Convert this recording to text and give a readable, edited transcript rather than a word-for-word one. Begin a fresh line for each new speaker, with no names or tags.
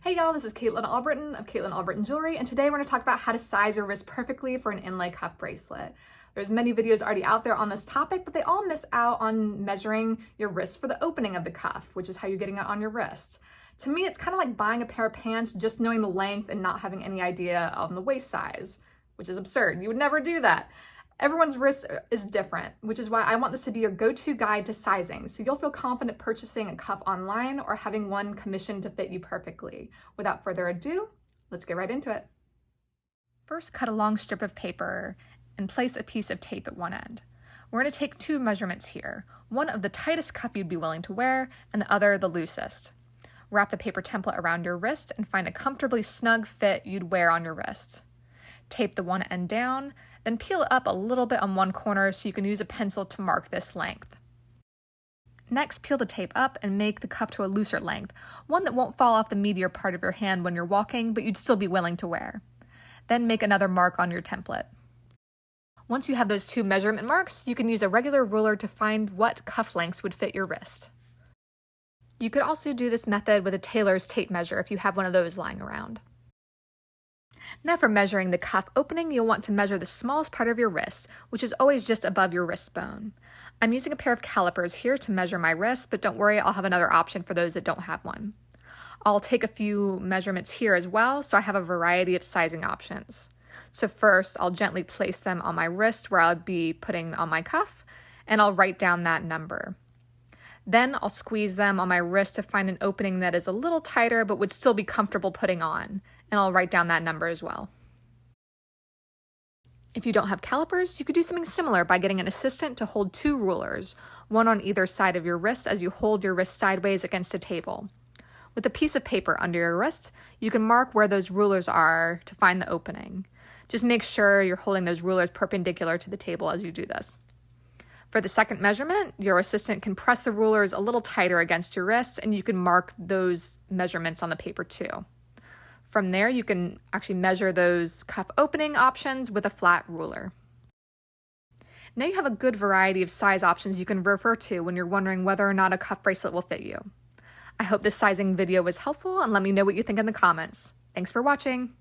Hey y'all, this is Caitlin Albritton of Caitlin Albritton Jewelry, and today we're going to talk about how to size your wrist perfectly for an inlay cuff bracelet. There's many videos already out there on this topic, but they all miss out on measuring your wrist for the opening of the cuff, which is how you're getting it on your wrist. To me, it's kind of like buying a pair of pants, just knowing the length and not having any idea of the waist size, which is absurd. You would never do that. Everyone's wrist is different, which is why I want this to be your go-to guide to sizing, so you'll feel confident purchasing a cuff online or having one commissioned to fit you perfectly. Without further ado, let's get right into it. First, cut a long strip of paper and place a piece of tape at one end. We're going to take two measurements here, one of the tightest cuff you'd be willing to wear and the other the loosest. Wrap the paper template around your wrist and find a comfortably snug fit you'd wear on your wrist. Tape the one end down, then peel it up a little bit on one corner so you can use a pencil to mark this length. Next, peel the tape up and make the cuff to a looser length, one that won't fall off the meatier part of your hand when you're walking, but you'd still be willing to wear. Then make another mark on your template. Once you have those two measurement marks, you can use a regular ruler to find what cuff lengths would fit your wrist. You could also do this method with a Tailor's tape measure if you have one of those lying around. Now for measuring the cuff opening, you'll want to measure the smallest part of your wrist, which is always just above your wrist bone. I'm using a pair of calipers here to measure my wrist, but don't worry, I'll have another option for those that don't have one. I'll take a few measurements here as well, so I have a variety of sizing options. So first, I'll gently place them on my wrist where I'll be putting on my cuff, and I'll write down that number. Then I'll squeeze them on my wrist to find an opening that is a little tighter but would still be comfortable putting on, and I'll write down that number as well. If you don't have calipers, you could do something similar by getting an assistant to hold two rulers, one on either side of your wrist as you hold your wrist sideways against a table. With a piece of paper under your wrist, you can mark where those rulers are to find the opening. Just make sure you're holding those rulers perpendicular to the table as you do this. For the second measurement, your assistant can press the rulers a little tighter against your wrist, and you can mark those measurements on the paper too. From there, you can actually measure those cuff opening options with a flat ruler. Now you have a good variety of size options you can refer to when you're wondering whether or not a cuff bracelet will fit you. I hope this sizing video was helpful, and let me know what you think in the comments. Thanks for watching.